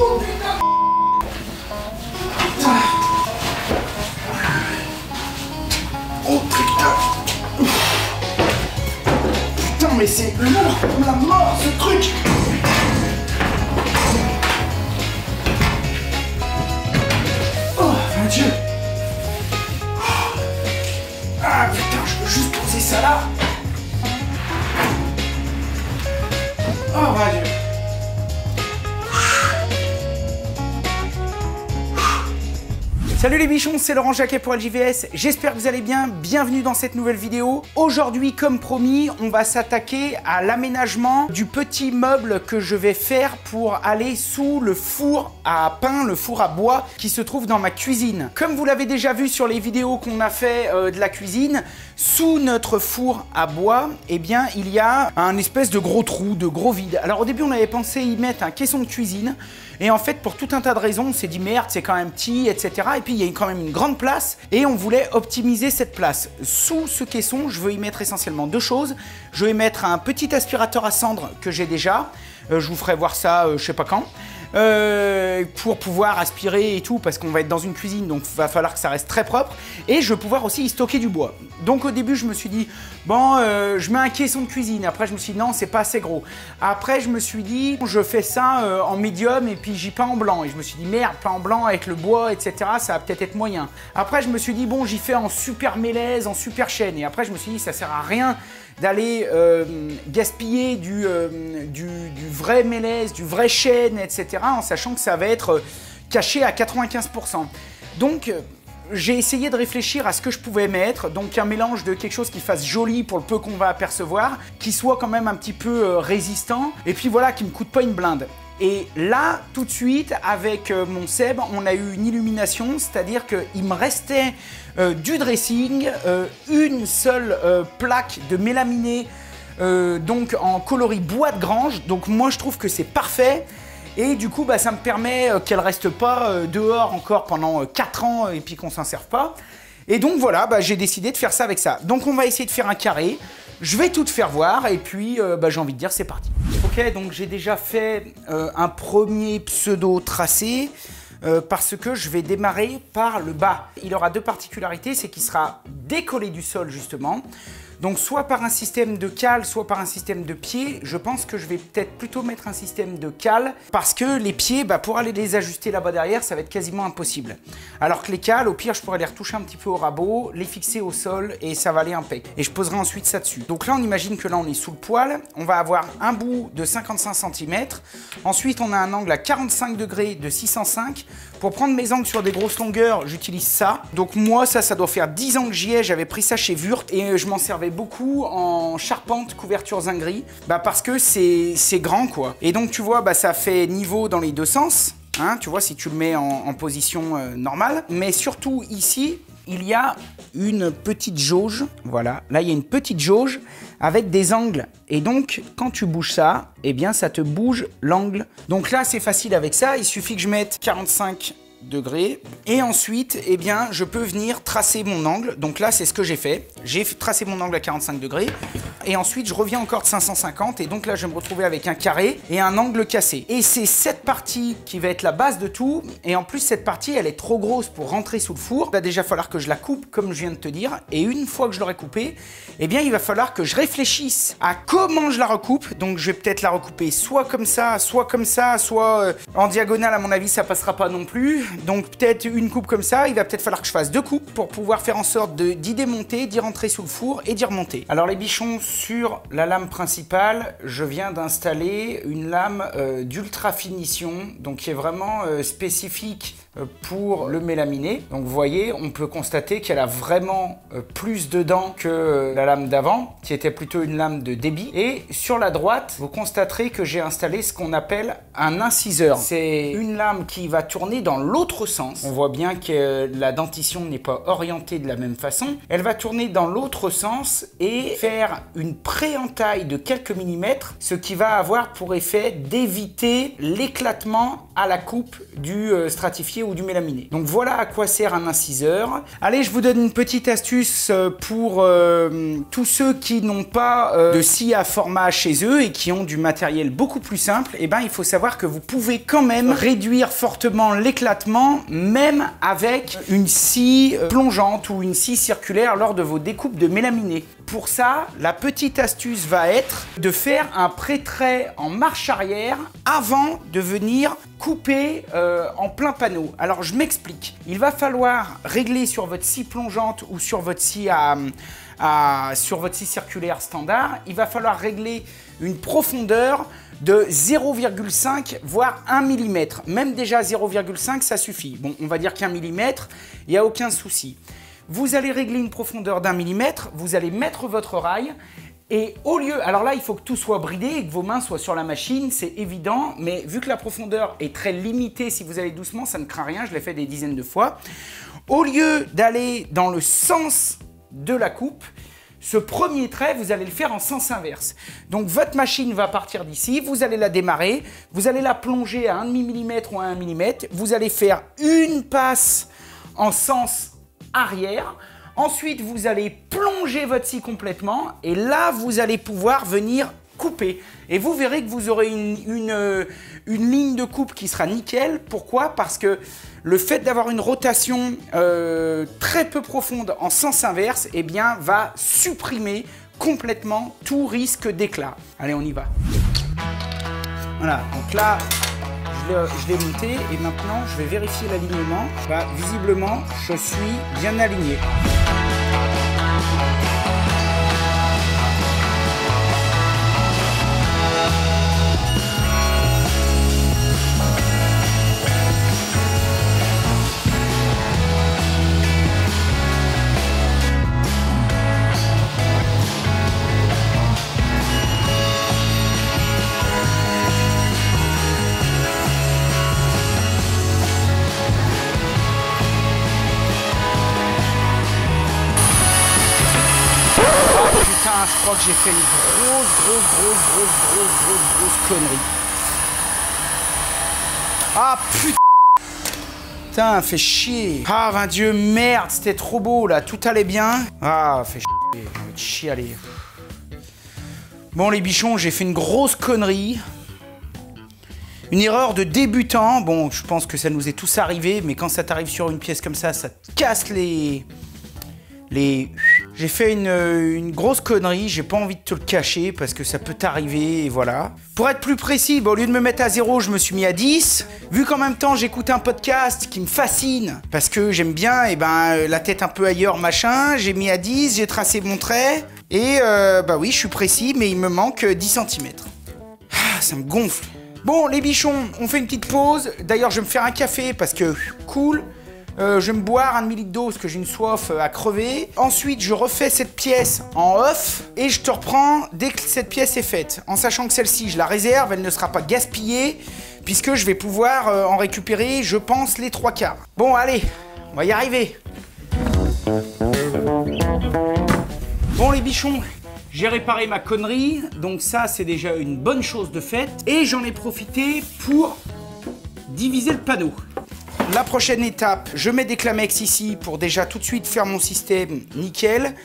Oh putain. Oh putain. Putain mais c'est la mort ce truc. Oh mon Dieu. Ah putain, je peux juste poser ça là. Oh mon Dieu. Salut les bichons, c'est Laurent Jacquet pour LJVS, j'espère que vous allez bien, bienvenue dans cette nouvelle vidéo. Aujourd'hui, comme promis, on va s'attaquer à l'aménagement du petit meuble que je vais faire pour aller sous le four à pain, le four à bois qui se trouve dans ma cuisine. Comme vous l'avez déjà vu sur les vidéos qu'on a fait de la cuisine, sous notre four à bois, eh bien, il y a un espèce de gros trou, de gros vide. Alors au début, on avait pensé y mettre un caisson de cuisine. Et en fait, pour tout un tas de raisons, on s'est dit merde, c'est quand même petit, etc. Et puis, il y a quand même une grande place et on voulait optimiser cette place. Sous ce caisson, je veux y mettre essentiellement deux choses. Je vais y mettre un petit aspirateur à cendres que j'ai déjà. Je vous ferai voir ça, je sais pas quand. Pour pouvoir aspirer et tout, parce qu'on va être dans une cuisine, donc il va falloir que ça reste très propre. Et je vais pouvoir aussi y stocker du bois. Donc au début, je me suis dit, bon, je mets un caisson de cuisine. Après, je me suis dit, non, c'est pas assez gros. Après, je me suis dit, je fais ça en médium et puis j'y peins en blanc. Et je me suis dit, merde, peint en blanc avec le bois, etc., ça va peut-être être moyen. Après, je me suis dit, bon, j'y fais en super mélèze, en super chêne. Et après, je me suis dit, ça sert à rien d'aller gaspiller du vrai mélèze, du vrai chêne, etc., en sachant que ça va être caché à 95%. Donc, j'ai essayé de réfléchir à ce que je pouvais mettre, donc un mélange de quelque chose qui fasse joli pour le peu qu'on va apercevoir, qui soit quand même un petit peu résistant, et puis voilà, qui me coûte pas une blinde. Et là, tout de suite, avec mon Seb, on a eu une illumination, c'est-à-dire qu'il me restait du dressing, une seule plaque de mélaminé, donc en coloris bois de grange. Donc moi, je trouve que c'est parfait. Et du coup, bah, ça me permet qu'elle reste pas dehors encore pendant 4 ans et puis qu'on s'en serve pas. Et donc voilà, bah, j'ai décidé de faire ça avec ça. Donc on va essayer de faire un carré. Je vais tout te faire voir et puis bah, j'ai envie de dire c'est parti. Ok, donc j'ai déjà fait un premier pseudo tracé parce que je vais démarrer par le bas. Il aura deux particularités, c'est qu'il sera décollé du sol justement. Donc soit par un système de cale, soit par un système de pied. Je pense que je vais peut-être plutôt mettre un système de cale parce que les pieds, bah, pour aller les ajuster là-bas derrière, ça va être quasiment impossible. Alors que les cales, au pire, je pourrais les retoucher un petit peu au rabot, les fixer au sol et ça va aller impec. Et je poserai ensuite ça dessus. Donc là, on imagine que là, on est sous le poêle. On va avoir un bout de 55 cm. Ensuite, on a un angle à 45 degrés de 605. Pour prendre mes angles sur des grosses longueurs, j'utilise ça. Donc moi, ça doit faire 10 ans que j'y ai. J'avais pris ça chez Wurth et je m'en servais beaucoup en charpente, couverture zinguerie, bah parce que c'est grand quoi. Et donc tu vois, bah ça fait niveau dans les deux sens, hein, tu vois si tu le mets en position normale. Mais surtout ici, il y a une petite jauge, voilà, là il y a une petite jauge avec des angles. Et donc quand tu bouges ça, eh bien ça te bouge l'angle. Donc là c'est facile avec ça, il suffit que je mette 45 degrés et ensuite eh bien je peux venir tracer mon angle. Donc là c'est ce que j'ai fait, j'ai tracé mon angle à 45 degrés et ensuite je reviens encore de 550 et donc là je vais me retrouver avec un carré et un angle cassé. Et c'est cette partie qui va être la base de tout et en plus cette partie elle est trop grosse pour rentrer sous le four. Il va déjà falloir que je la coupe comme je viens de te dire et une fois que je l'aurai coupée, eh bien il va falloir que je réfléchisse à comment je la recoupe. Donc je vais peut-être la recouper soit comme ça, soit en diagonale. À mon avis ça passera pas non plus. Donc peut-être une coupe comme ça, il va peut-être falloir que je fasse deux coupes pour pouvoir faire en sorte d'y démonter, d'y rentrer sous le four et d'y remonter. Alors les bichons, sur la lame principale, je viens d'installer une lame d'ultra finition, donc qui est vraiment spécifique pour le mélaminé. Donc vous voyez, on peut constater qu'elle a vraiment plus de dents que la lame d'avant, qui était plutôt une lame de débit. Et sur la droite, vous constaterez que j'ai installé ce qu'on appelle un inciseur. C'est une lame qui va tourner dans l'autre sens. On voit bien que la dentition n'est pas orientée de la même façon. Elle va tourner dans l'autre sens et faire une pré-entaille de quelques millimètres, ce qui va avoir pour effet d'éviter l'éclatement à la coupe du stratifié papier ou du mélaminé. Donc voilà à quoi sert un inciseur. Allez, je vous donne une petite astuce pour tous ceux qui n'ont pas de scie à format chez eux et qui ont du matériel beaucoup plus simple. Et ben, il faut savoir que vous pouvez quand même réduire fortement l'éclatement, même avec une scie plongeante ou une scie circulaire lors de vos découpes de mélaminé. Pour ça, la petite astuce va être de faire un pré-trait en marche arrière avant de venir couper en plein panneau. Alors je m'explique. Il va falloir régler sur votre scie plongeante ou sur votre scie sur votre scie circulaire standard, il va falloir régler une profondeur de 0,5 voire 1 mm. Même déjà 0,5 ça suffit. Bon, on va dire qu'1 mm, il n'y a aucun souci. Vous allez régler une profondeur d'1 mm, vous allez mettre votre rail et au lieu, alors là il faut que tout soit bridé et que vos mains soient sur la machine, c'est évident, mais vu que la profondeur est très limitée, si vous allez doucement, ça ne craint rien, je l'ai fait des dizaines de fois. Au lieu d'aller dans le sens de la coupe, ce premier trait, vous allez le faire en sens inverse. Donc votre machine va partir d'ici, vous allez la démarrer, vous allez la plonger à 1,5 mm ou à 1 mm, vous allez faire une passe en sens arrière. Ensuite, vous allez plonger votre scie complètement et là, vous allez pouvoir venir couper. Et vous verrez que vous aurez une ligne de coupe qui sera nickel. Pourquoi? Parce que le fait d'avoir une rotation très peu profonde en sens inverse, eh bien, va supprimer complètement tout risque d'éclat. Allez, on y va. Voilà, donc là, je l'ai monté et maintenant, je vais vérifier l'alignement. Bah, visiblement, je suis bien aligné. Je crois que j'ai fait une grosse connerie. Ah putain, fait chier. Ah ben Dieu, merde, c'était trop beau là, tout allait bien. Ah, fait chier, j'ai envie de chialer. Bon les bichons, j'ai fait une grosse connerie. Une erreur de débutant. Bon, je pense que ça nous est tous arrivé, mais quand ça t'arrive sur une pièce comme ça te casse les... J'ai fait une grosse connerie, j'ai pas envie de te le cacher parce que ça peut t'arriver et voilà. Pour être plus précis, bah, au lieu de me mettre à 0, je me suis mis à 10. Vu qu'en même temps j'écoute un podcast qui me fascine parce que j'aime bien la tête un peu ailleurs machin, j'ai mis à 10, j'ai tracé mon trait et bah oui je suis précis mais il me manque 10 cm. Ah, ça me gonfle. Bon les bichons, on fait une petite pause. D'ailleurs je vais me faire un café parce que cool. Je vais me boire 1 demi-litre d'eau parce que j'ai une soif à crever. Ensuite, je refais cette pièce en off et je te reprends dès que cette pièce est faite. En sachant que celle-ci, je la réserve, elle ne sera pas gaspillée puisque je vais pouvoir en récupérer, je pense, les 3/4. Bon, allez, on va y arriver. Bon, les bichons, j'ai réparé ma connerie. Donc ça, c'est déjà une bonne chose de faite. Et j'en ai profité pour diviser le panneau. La prochaine étape, je mets des Clamex ici pour déjà tout de suite faire mon système nickel.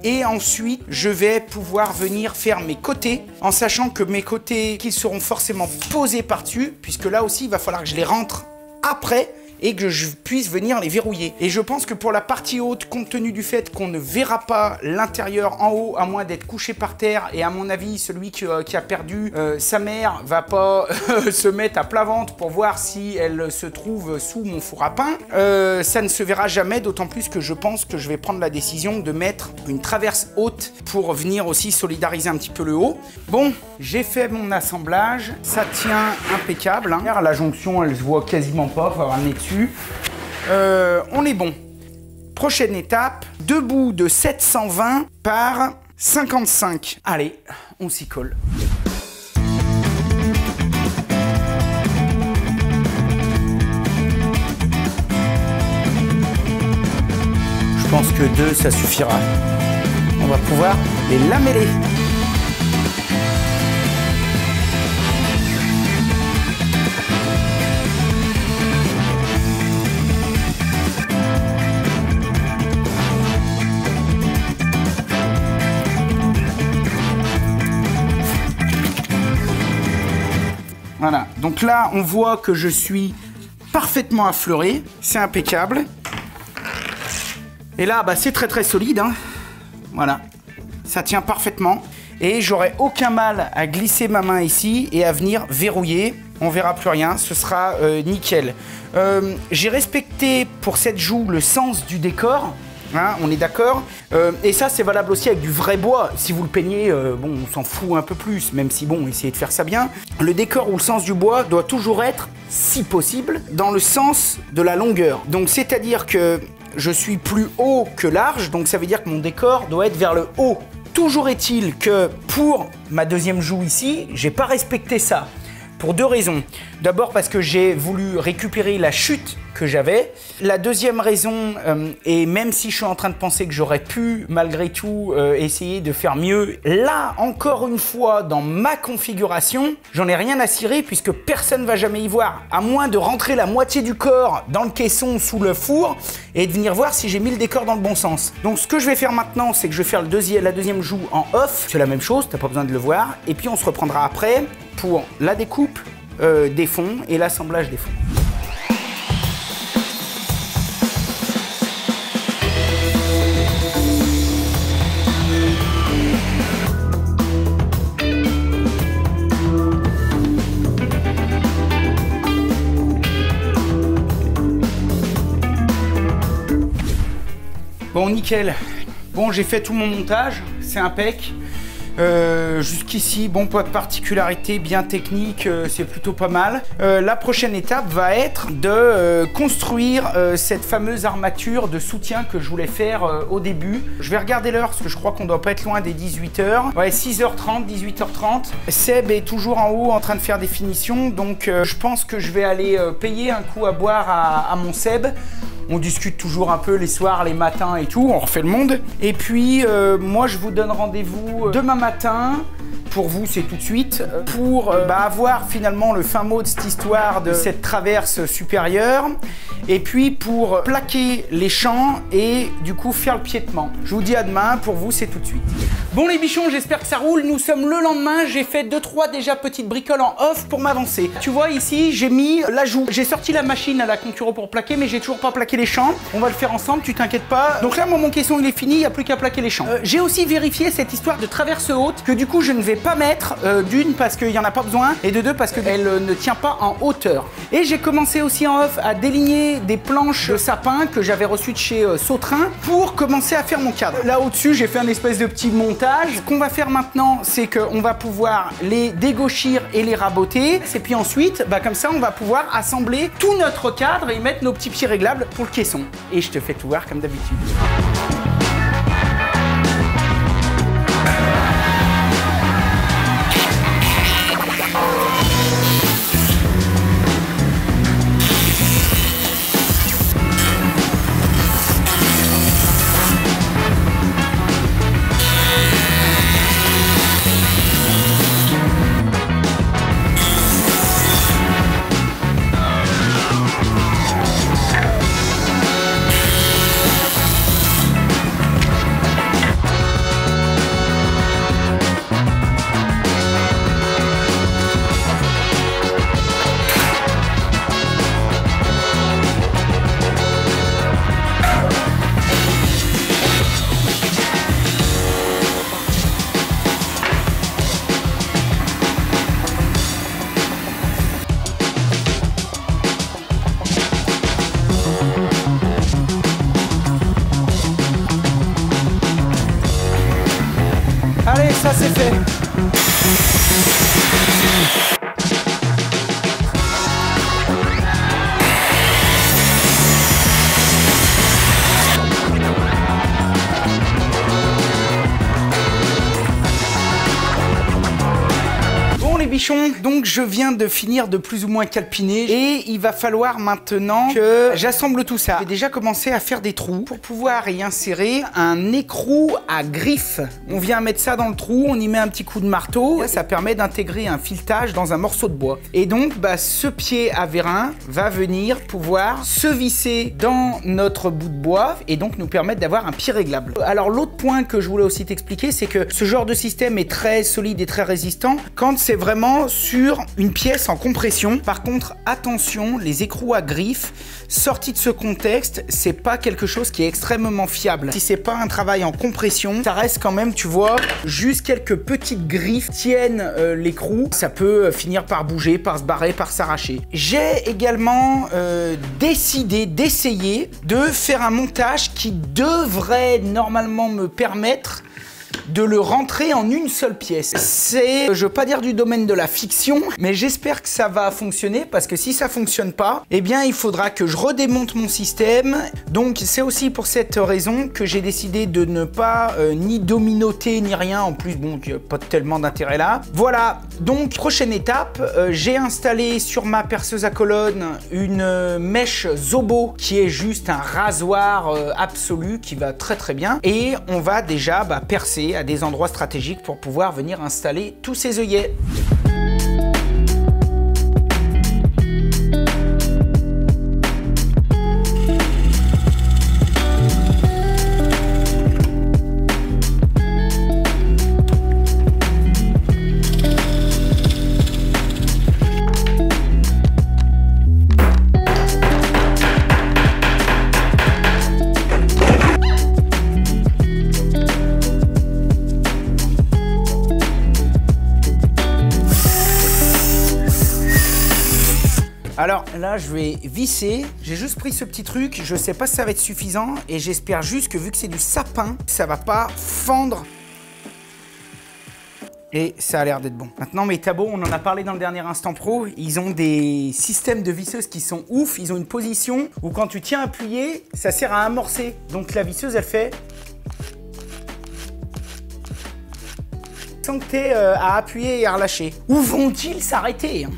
Et ensuite, je vais pouvoir venir faire mes côtés, en sachant que mes côtés, qu'ils seront forcément posés par-dessus, puisque là aussi, il va falloir que je les rentre après et que je puisse venir les verrouiller. Et je pense que pour la partie haute, compte tenu du fait qu'on ne verra pas l'intérieur en haut, à moins d'être couché par terre, et à mon avis, celui qui a perdu sa mère va pas se mettre à plat ventre pour voir si elle se trouve sous mon four à pain, ça ne se verra jamais, d'autant plus que je pense que je vais prendre la décision de mettre une traverse haute pour venir aussi solidariser un petit peu le haut. Bon, j'ai fait mon assemblage, ça tient impeccable. Hein. La jonction, elle se voit quasiment pas, faut avoir le nez dessus. On est bon. Prochaine étape, 2 bouts de 720 par 55. Allez, on s'y colle. Je pense que 2, ça suffira. On va pouvoir les lameller. Voilà, donc là, on voit que je suis parfaitement affleuré. C'est impeccable. Et là, bah, c'est très solide, hein. Voilà, ça tient parfaitement. Et j'aurai aucun mal à glisser ma main ici et à venir verrouiller. On verra plus rien, ce sera nickel. J'ai respecté pour cette joue le sens du décor. Hein, on est d'accord. Et ça, c'est valable aussi avec du vrai bois. Si vous le peignez, bon, on s'en fout un peu plus, même si, bon, essayez de faire ça bien. Le décor ou le sens du bois doit toujours être, si possible, dans le sens de la longueur. Donc, c'est-à-dire que je suis plus haut que large, donc ça veut dire que mon décor doit être vers le haut. Toujours est-il que pour ma deuxième joue ici, j'ai pas respecté ça. Pour deux raisons. D'abord parce que j'ai voulu récupérer la chute que j'avais. La deuxième raison, et même si je suis en train de penser que j'aurais pu malgré tout essayer de faire mieux, là encore une fois dans ma configuration, j'en ai rien à cirer puisque personne ne va jamais y voir, à moins de rentrer la moitié du corps dans le caisson sous le four et de venir voir si j'ai mis le décor dans le bon sens. Donc ce que je vais faire maintenant, c'est que je vais faire la deuxième joue en off. C'est la même chose, t'as pas besoin de le voir. Et puis on se reprendra après pour la découpe des fonds et l'assemblage des fonds. Bon, nickel. Bon, j'ai fait tout mon montage, c'est impec. Jusqu'ici, bon, pas de particularité, bien technique, c'est plutôt pas mal. La prochaine étape va être de construire cette fameuse armature de soutien que je voulais faire au début. Je vais regarder l'heure parce que je crois qu'on doit pas être loin des 18h. Ouais, 6h30, 18h30. Seb est toujours en haut en train de faire des finitions, donc je pense que je vais aller payer un coup à boire à mon Seb. On discute toujours un peu les soirs, les matins et tout, on refait le monde. Et puis, moi, je vous donne rendez-vous demain matin. Pour vous, c'est tout de suite. Pour avoir finalement le fin mot de cette histoire de cette traverse supérieure. Et puis, pour plaquer les champs et du coup, faire le piétement. Je vous dis à demain. Pour vous, c'est tout de suite. Bon, les bichons, j'espère que ça roule. Nous sommes le lendemain. J'ai fait 2-3 déjà petites bricoles en off pour m'avancer. Tu vois, ici, j'ai mis la joue. J'ai sorti la machine à la Concuro pour plaquer, mais j'ai toujours pas plaqué les champs. On va le faire ensemble, tu t'inquiètes pas. Donc là, moi, mon caisson, il est fini. Il n'y a plus qu'à plaquer les champs. J'ai aussi vérifié cette histoire de traverse haute que du coup, je ne vais pas mettre d'une parce qu'il n'y en a pas besoin et de deux parce qu'elle ne tient pas en hauteur. Et j'ai commencé aussi en off à déligner des planches de sapin que j'avais reçues de chez Sautrin pour commencer à faire mon cadre. Là au-dessus, j'ai fait un espèce de petit montage. Ce qu'on va faire maintenant, c'est qu'on va pouvoir les dégauchir et les raboter. Et puis ensuite, comme ça, on va pouvoir assembler tout notre cadre et mettre nos petits pieds réglables pour le caisson. Et je te fais tout voir comme d'habitude. Allez, ça c'est fait. Donc je viens de finir de plus ou moins calpiner et il va falloir maintenant que j'assemble tout ça. J'ai déjà commencé à faire des trous pour pouvoir y insérer un écrou à griffes. On vient mettre ça dans le trou, on y met un petit coup de marteau, ça permet d'intégrer un filetage dans un morceau de bois. Et donc ce pied à vérin va venir pouvoir se visser dans notre bout de bois et donc nous permettre d'avoir un pied réglable. Alors l'autre point que je voulais aussi t'expliquer, c'est que ce genre de système est très solide et très résistant quand c'est vraiment vraiment sur une pièce en compression. Par contre, attention, les écrous à griffes sortis de ce contexte, c'est pas quelque chose qui est extrêmement fiable. Si c'est pas un travail en compression, ça reste quand même, tu vois, juste quelques petites griffes tiennent l'écrou. Ça peut finir par bouger, par se barrer, par s'arracher. J'ai également décidé d'essayer de faire un montage qui devrait normalement me permettre de le rentrer en une seule pièce. C'est, je veux pas dire du domaine de la fiction, mais j'espère que ça va fonctionner, parce que si ça fonctionne pas, eh bien il faudra que je redémonte mon système. Donc c'est aussi pour cette raison que j'ai décidé de ne pas ni dominoter ni rien. En plus, bon, il n'y a pas tellement d'intérêt là. Voilà, donc prochaine étape, j'ai installé sur ma perceuse à colonne une mèche Zobo qui est juste un rasoir absolu qui va très très bien, et on va déjà percer à des endroits stratégiques pour pouvoir venir installer tous ces œillets. Alors là, je vais visser. J'ai juste pris ce petit truc. Je sais pas si ça va être suffisant et j'espère juste que vu que c'est du sapin, ça va pas fendre. Et ça a l'air d'être bon. Maintenant, mes tabots, on en a parlé dans le dernier Instant Pro, ils ont des systèmes de visseuse qui sont ouf. Ils ont une position où quand tu tiens appuyé, ça sert à amorcer. Donc la visseuse, elle fait... sans que tu aies à appuyer et à relâcher. Où vont-ils s'arrêter, hein ?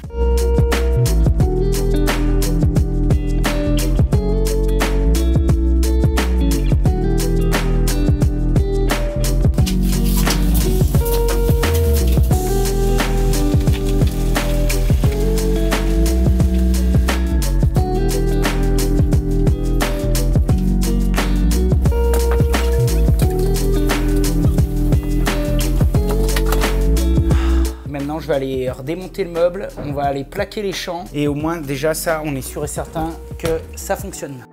Maintenant, je vais aller redémonter le meuble, on va aller plaquer les champs et au moins déjà ça, on est sûr et certain que ça fonctionne.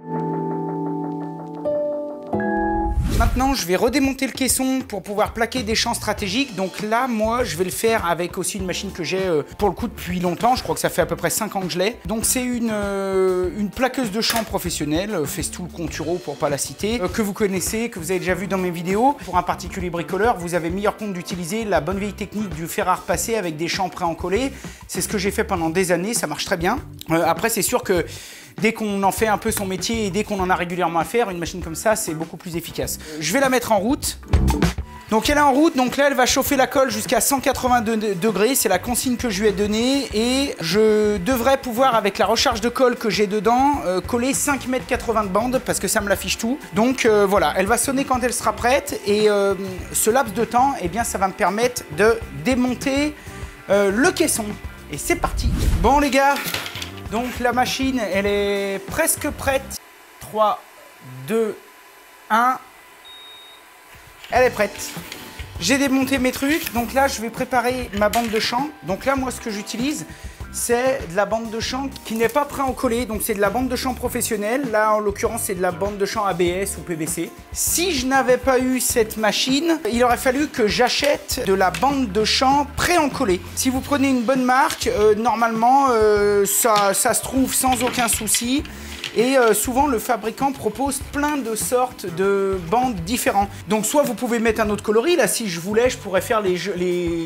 Maintenant, je vais redémonter le caisson pour pouvoir plaquer des champs stratégiques. Donc là, moi, je vais le faire avec aussi une machine que j'ai pour le coup depuis longtemps. Je crois que ça fait à peu près 5 ans que je l'ai. Donc c'est une plaqueuse de champs professionnelle, Festool Conturo pour pas la citer, que vous connaissez, que vous avez déjà vu dans mes vidéos. Pour un particulier bricoleur, vous avez meilleur compte d'utiliser la bonne vieille technique du fer à repasser avec des champs pré-encollés. C'est ce que j'ai fait pendant des années, ça marche très bien. Après, c'est sûr que dès qu'on en fait un peu son métier et dès qu'on en a régulièrement à faire, une machine comme ça, c'est beaucoup plus efficace. Je vais la mettre en route. Donc elle est en route, donc là elle va chauffer la colle jusqu'à 182 degrés, c'est la consigne que je lui ai donnée et je devrais pouvoir, avec la recharge de colle que j'ai dedans, coller 5,80 m de bande parce que ça me l'affiche tout. Donc voilà, elle va sonner quand elle sera prête et ce laps de temps, eh bien, ça va me permettre de démonter le caisson. Et c'est parti. Bon les gars, donc la machine, elle est presque prête. 3, 2, 1... Elle est prête. J'ai démonté mes trucs, donc là je vais préparer ma bande de champ. Donc là moi ce que j'utilise c'est de la bande de champ qui n'est pas pré-encollée, donc c'est de la bande de champ professionnelle. Là en l'occurrence c'est de la bande de champ ABS ou PVC. Si je n'avais pas eu cette machine, il aurait fallu que j'achète de la bande de champ pré-encollée. Si vous prenez une bonne marque, normalement ça se trouve sans aucun souci. Et souvent, le fabricant propose plein de sortes de bandes différentes. Donc, soit vous pouvez mettre un autre coloris. Là, si je voulais, je pourrais faire les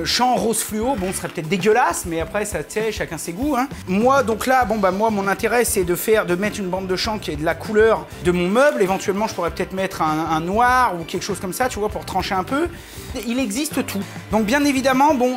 champs rose fluo. Bon, ce serait peut-être dégueulasse, mais après, ça, tu sais, chacun ses goûts. Hein. Moi, donc là, bon, bah, moi, mon intérêt, c'est de mettre une bande de champ qui est de la couleur de mon meuble. Éventuellement, je pourrais peut-être mettre un noir ou quelque chose comme ça, tu vois, pour trancher un peu. Il existe tout. Donc, bien évidemment, bon...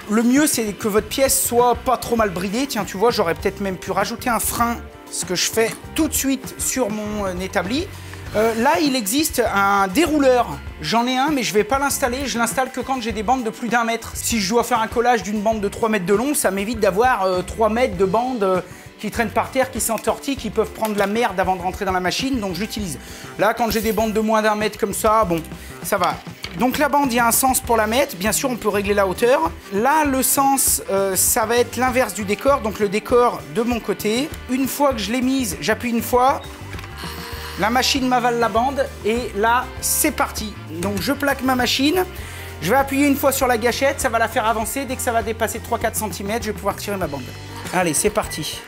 Le mieux, c'est que votre pièce soit pas trop mal bridée. Tiens, tu vois, j'aurais peut-être même pu rajouter un frein, ce que je fais tout de suite sur mon établi. Là, il existe un dérouleur. J'en ai un, mais je vais pas l'installer. Je l'installe que quand j'ai des bandes de plus d'1 mètre. Si je dois faire un collage d'une bande de 3 mètres de long, ça m'évite d'avoir 3 mètres de bande qui traînent par terre, qui s'entortillent, qui peuvent prendre la merde avant de rentrer dans la machine. Donc, j'utilise. Là, quand j'ai des bandes de moins d'1 mètre comme ça, bon, ça va. Donc la bande, il y a un sens pour la mettre. Bien sûr, on peut régler la hauteur. Là, le sens, ça va être l'inverse du décor. Donc le décor de mon côté. Une fois que je l'ai mise, j'appuie une fois. La machine m'avale la bande. Et là, c'est parti. Donc je plaque ma machine. Je vais appuyer une fois sur la gâchette. Ça va la faire avancer. Dès que ça va dépasser 3-4 cm, je vais pouvoir tirer ma bande. Allez, c'est parti.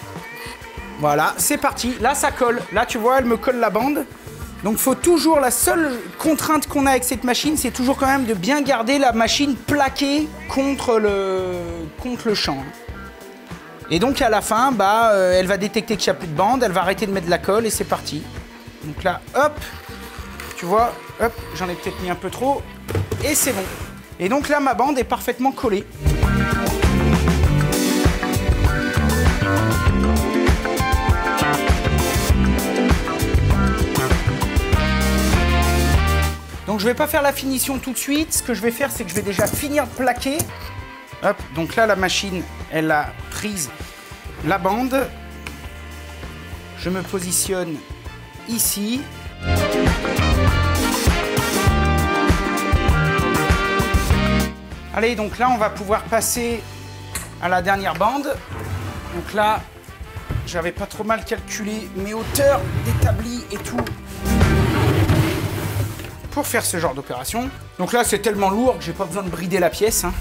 Voilà, c'est parti. Là, ça colle. Là, tu vois, elle me colle la bande. Donc, il faut toujours, la seule contrainte qu'on a avec cette machine, c'est toujours quand même de bien garder la machine plaquée contre le champ. Et donc, à la fin, bah, elle va détecter qu'il n'y a plus de bande, elle va arrêter de mettre de la colle et c'est parti. Donc là, hop, tu vois, hop, j'en ai peut-être mis un peu trop et c'est bon. Et donc là, ma bande est parfaitement collée. Donc je ne vais pas faire la finition tout de suite. Ce que je vais faire, c'est que je vais déjà finir de plaquer. Hop, donc là, la machine, elle a prise la bande. Je me positionne ici. Allez, donc là, on va pouvoir passer à la dernière bande. Donc là, j'avais pas trop mal calculé mes hauteurs d'établi et tout pour faire ce genre d'opération. Donc là, c'est tellement lourd que j'ai pas besoin de brider la pièce. Hein.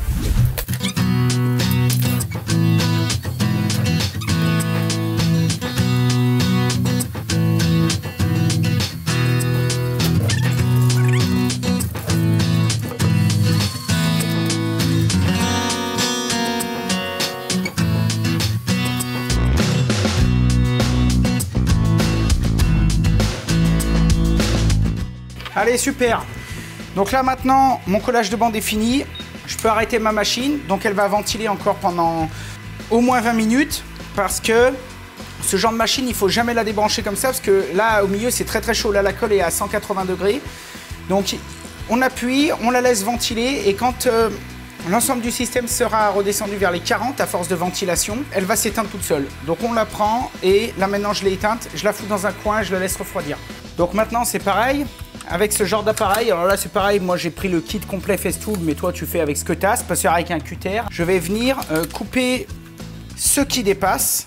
Allez, super. Donc là, maintenant, mon collage de bande est fini. Je peux arrêter ma machine. Donc, elle va ventiler encore pendant au moins 20 minutes. Parce que ce genre de machine, il ne faut jamais la débrancher comme ça. Parce que là, au milieu, c'est très très chaud. Là, la colle est à 180 degrés. Donc, on appuie, on la laisse ventiler. Et quand l'ensemble du système sera redescendu vers les 40 à force de ventilation, elle va s'éteindre toute seule. Donc, on la prend. Et là, maintenant, je l'ai éteinte. Je la fous dans un coin et je la laisse refroidir. Donc, maintenant, c'est pareil. Avec ce genre d'appareil, alors là c'est pareil, moi j'ai pris le kit complet Festool, mais toi tu fais avec ce que tu as, c'est pas sûr avec un cutter. Je vais venir couper ce qui dépasse.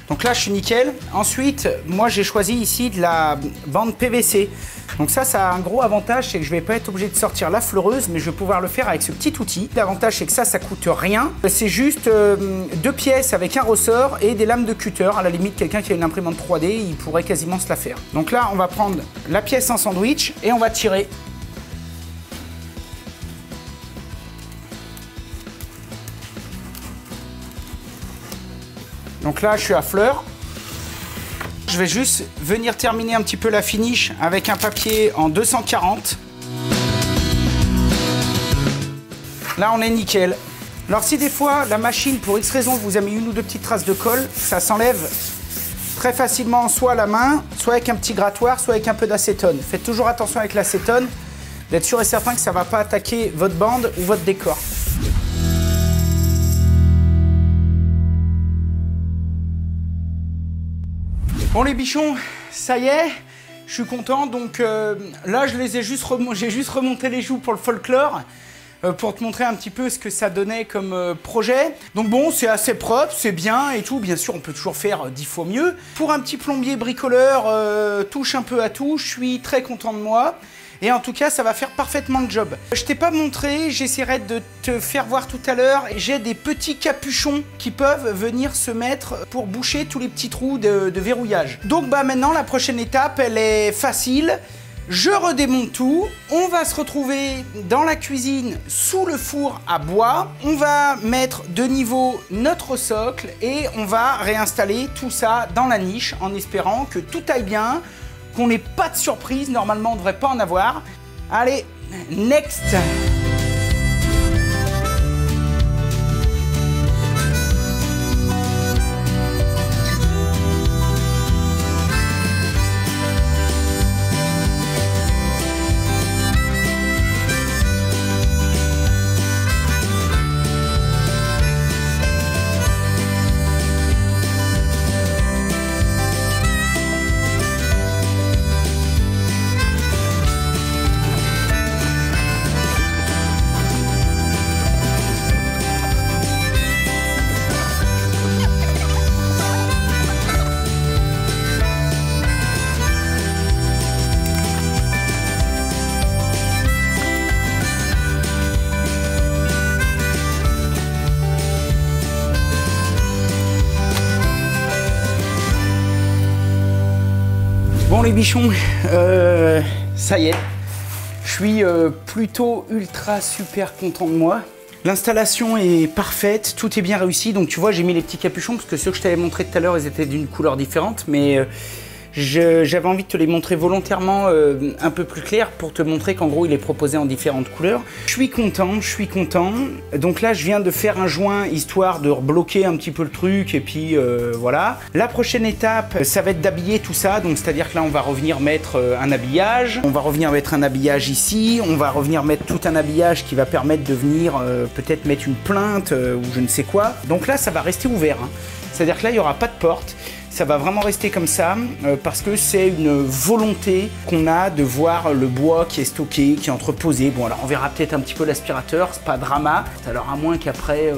Donc là je suis nickel. Ensuite, moi j'ai choisi ici de la bande PVC. Donc ça a un gros avantage, c'est que je vais pas être obligé de sortir la fleureuse, mais je vais pouvoir le faire avec ce petit outil. L'avantage c'est que ça coûte rien. C'est juste 2 pièces avec un ressort et des lames de cutter. À la limite, quelqu'un qui a une imprimante 3D, il pourrait quasiment se la faire. Donc là, on va prendre la pièce en sandwich et on va tirer. Donc là, je suis à fleur. Je vais juste venir terminer un petit peu la finish avec un papier en 240. Là, on est nickel. Alors si des fois, la machine, pour X raison, vous a mis une ou deux petites traces de colle, ça s'enlève très facilement soit à la main, soit avec un petit grattoir, soit avec un peu d'acétone. Faites toujours attention avec l'acétone, d'être sûr et certain que ça ne va pas attaquer votre bande ou votre décor. Bon les bichons, ça y est, je suis content. Donc là, j'ai juste remonté les joues pour le folklore, pour te montrer un petit peu ce que ça donnait comme projet. Donc bon, c'est assez propre, c'est bien et tout. Bien sûr, on peut toujours faire 10 fois mieux. Pour un petit plombier bricoleur, touche un peu à tout, je suis très content de moi. Et en tout cas, ça va faire parfaitement le job. Je t'ai pas montré, j'essaierai de te faire voir tout à l'heure. J'ai des petits capuchons qui peuvent venir se mettre pour boucher tous les petits trous de verrouillage. Donc bah maintenant, la prochaine étape, elle est facile. Je redémonte tout. On va se retrouver dans la cuisine sous le four à bois. On va mettre de niveau notre socle et on va réinstaller tout ça dans la niche en espérant que tout aille bien. Qu'on n'ait pas de surprise, normalement on ne devrait pas en avoir. Allez, next! les bichons, ça y est, je suis plutôt ultra super content de moi. L'installation est parfaite, tout est bien réussi. Donc tu vois, j'ai mis les petits capuchons parce que ceux que je t'avais montré tout à l'heure, ils étaient d'une couleur différente, mais j'avais envie de te les montrer volontairement un peu plus clair pour te montrer qu'en gros il est proposé en différentes couleurs. Je suis content, je suis content. Donc là je viens de faire un joint histoire de rebloquer un petit peu le truc et puis voilà. La prochaine étape ça va être d'habiller tout ça, donc c'est à dire que là on va revenir mettre un habillage, on va revenir mettre un habillage ici, on va revenir mettre tout un habillage qui va permettre de venir peut-être mettre une plainte ou je ne sais quoi. Donc là ça va rester ouvert, hein. C'est à dire que là il n'y aura pas de porte. Ça va vraiment rester comme ça parce que c'est une volonté qu'on a de voir le bois qui est stocké, qui est entreposé. Bon, alors on verra peut-être un petit peu l'aspirateur, c'est pas drama. Alors à moins qu'après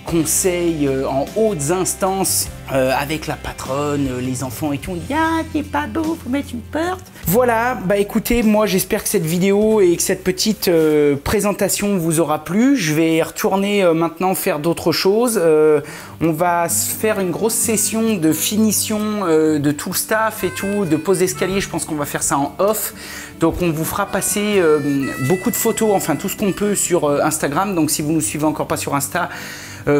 conseil en hautes instances avec la patronne, les enfants et tout, on dit ah t'es pas beau, faut mettre une porte. Voilà, bah écoutez, moi j'espère que cette vidéo et que cette petite présentation vous aura plu. Je vais retourner maintenant faire d'autres choses. On va se faire une grosse session de finition de tout le staff et tout, de pose d'escalier. Je pense qu'on va faire ça en off. Donc on vous fera passer beaucoup de photos, enfin tout ce qu'on peut sur Instagram. Donc si vous ne nous suivez encore pas sur Insta,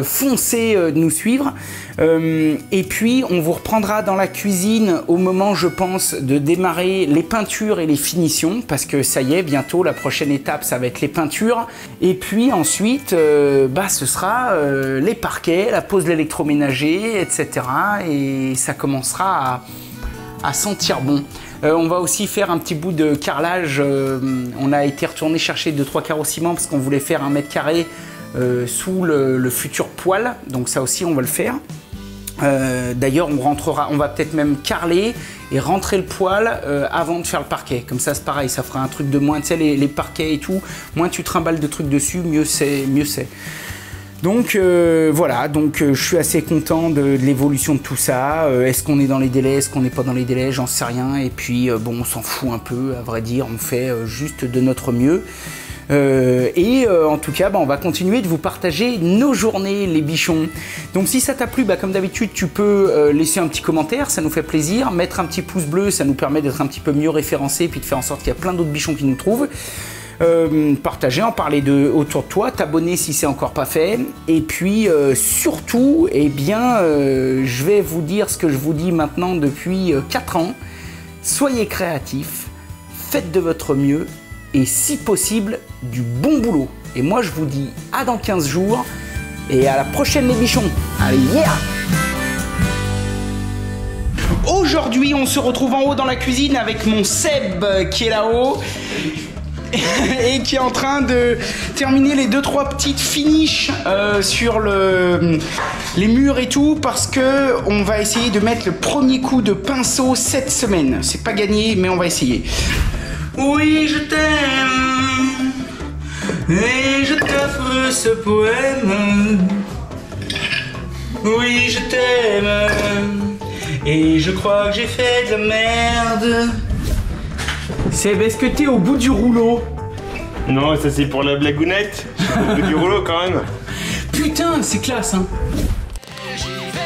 foncez nous suivre et puis on vous reprendra dans la cuisine au moment je pense de démarrer les peintures et les finitions parce que ça y est bientôt la prochaine étape ça va être les peintures et puis ensuite bah, ce sera les parquets, la pose de l'électroménager etc. et ça commencera à sentir bon. On va aussi faire un petit bout de carrelage, on a été retourné chercher 2-3 carreaux ciment parce qu'on voulait faire 1 mètre carré sous le futur poêle, donc ça aussi on va le faire. D'ailleurs on va peut-être même carreler et rentrer le poêle avant de faire le parquet, comme ça c'est pareil, ça fera un truc de moins, tu sais les parquets et tout, moins tu trimbales de trucs dessus, mieux c'est. Donc voilà, donc je suis assez content de l'évolution de tout ça. Est-ce qu'on est dans les délais, est-ce qu'on n'est pas dans les délais, j'en sais rien. Et puis bon, on s'en fout un peu, à vrai dire, on fait juste de notre mieux. En tout cas, bah, on va continuer de vous partager nos journées, les bichons. Donc si ça t'a plu, bah, comme d'habitude, tu peux laisser un petit commentaire, ça nous fait plaisir. Mettre un petit pouce bleu, ça nous permet d'être un petit peu mieux référencé, puis de faire en sorte qu'il y a plein d'autres bichons qui nous trouvent. Partager, en parler autour de toi, t'abonner si c'est encore pas fait. Et puis surtout, eh bien, je vais vous dire ce que je vous dis maintenant depuis 4 ans. Soyez créatifs, faites de votre mieux. Et si possible, du bon boulot. Et moi, je vous dis à dans 15 jours et à la prochaine les bichons. Allez, yeah! Aujourd'hui, on se retrouve en haut dans la cuisine avec mon Seb qui est là-haut et qui est en train de terminer les 2-3 petites finishes sur les murs et tout parce que on va essayer de mettre le premier coup de pinceau cette semaine. C'est pas gagné, mais on va essayer. Oui, je t'aime et je t'offre ce poème. Oui, je t'aime et je crois que j'ai fait de la merde. Seb, est-ce que t'es au bout du rouleau? Non, ça c'est pour la blagounette. Au bout du rouleau quand même. Putain, c'est classe, hein. J'y vais.